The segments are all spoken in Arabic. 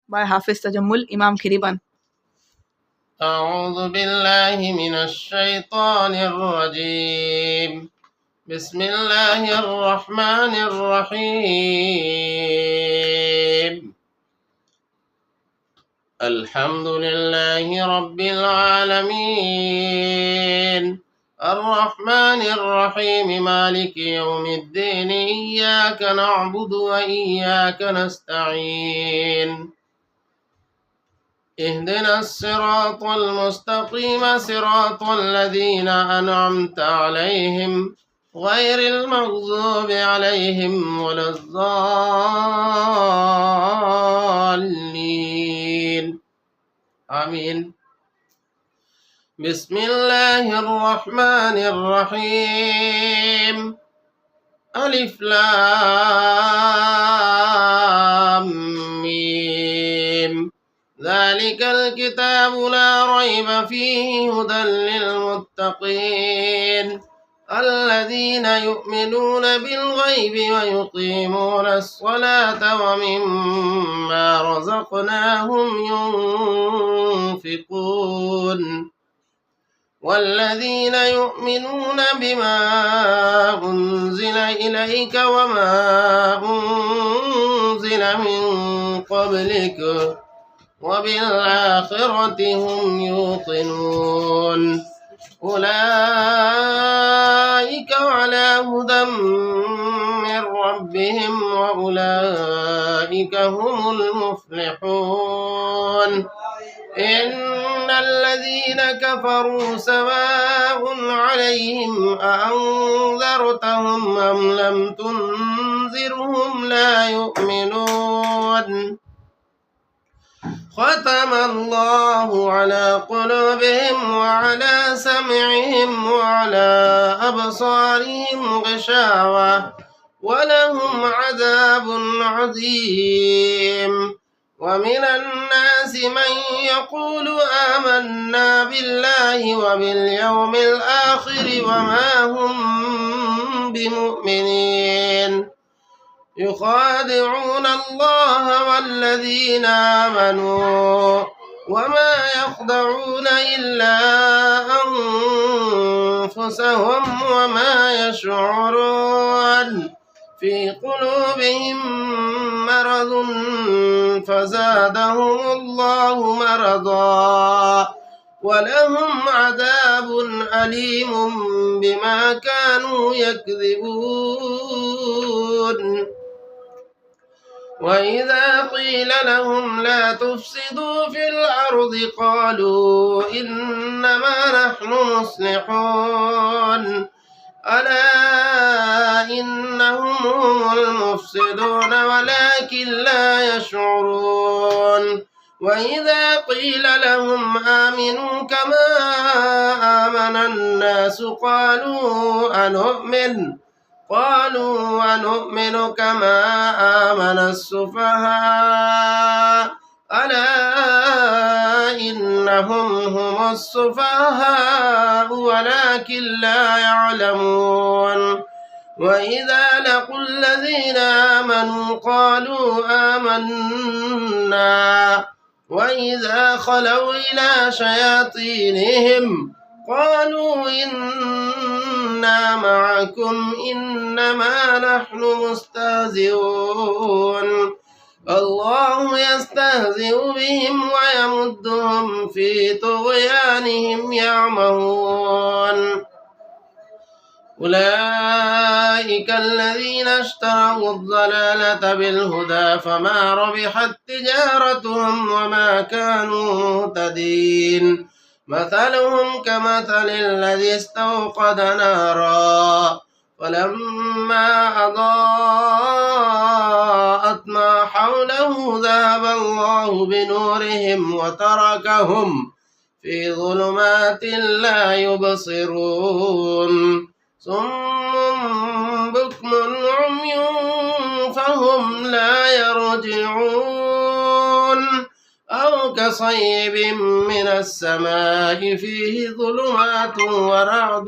by Hafiz Tajammul Imam Khiriban. أعوذ بالله من الشيطان الرجيم بسم الله الرحمن الرحيم الحمد لله رب العالمين الرحمن الرحيم مالك يوم الدين إياك نعبد وإياك نستعين اهدنا الصراط المستقيم صراط الذين أنعمت عليهم غير المغضوب عليهم ولا الضالين آمين بسم الله الرحمن الرحيم ألف لام ميم ذلك الكتاب لا ريب فيه هدى للمتقين الذين يؤمنون بالغيب ويقيمون الصلاة ومما رزقناهم ينفقون والذين يؤمنون بما أنزل إليك وما أنزل من قبلك وبالآخرة هم يوقنون أولئك على هدى من ربهم وأولئك هم المفلحون إن الذين كفروا سواء عليهم أأنذرتهم أم لم تنذرهم لا يؤمنون ختم الله على قلوبهم وعلى سمعهم وعلى أبصارهم غشاوة ولهم عذاب عظيم ومن الناس من يقول آمنا بالله وباليوم الآخر وما هم بمؤمنين يخادعون الله والذين آمنوا وما يخدعون إلا أنفسهم وما يشعرون في قلوبهم مرض فزادهم الله مرضا ولهم عذاب أليم بما كانوا يكذبون وإذا قيل لهم لا تفسدوا في الأرض قالوا إنما نحن مصلحون ألا إنهم هم المفسدون ولكن لا يشعرون وإذا قيل لهم آمنوا كما آمن الناس قالوا أنؤمن كما آمن السفهاء ألا إنهم هم السفهاء ولكن لا يعلمون وإذا لقوا الذين آمنوا قالوا آمنا وإذا خلوا إلى شياطينهم قالوا إنا معكم إنما نحن مستهزئون الله يستهزئ بهم ويمدهم في طغيانهم يعمهون أولئك الذين اشتروا الضلالة بالهدى فما ربحت تجارتهم وما كانوا مهتدين مثلهم كمثل الذي استوقد نارا فلما أضاءت ما حوله ذهب الله بنورهم وتركهم في ظلمات لا يبصرون صم بكم عمي فهم لا يرجعون أو كصيب من السماء فيه ظلمات ورعد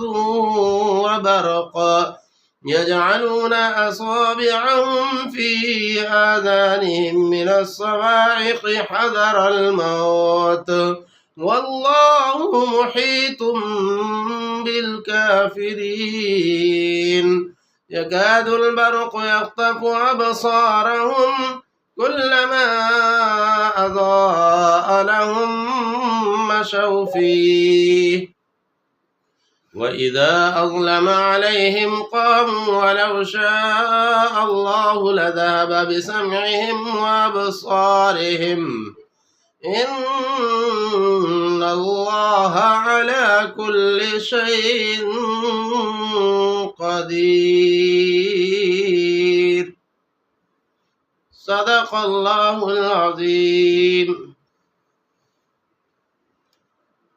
وبرق يجعلون أصابعهم في آذانهم من الصواعق حذر الموت والله محيط بالكافرين يكاد البرق يخطف أبصارهم كلما أضاء لهم مشوا فيه وإذا أظلم عليهم قاموا ولو شاء الله لذهب بسمعهم وأبصارهم إن الله على كل شيء قدير صدق الله العظيم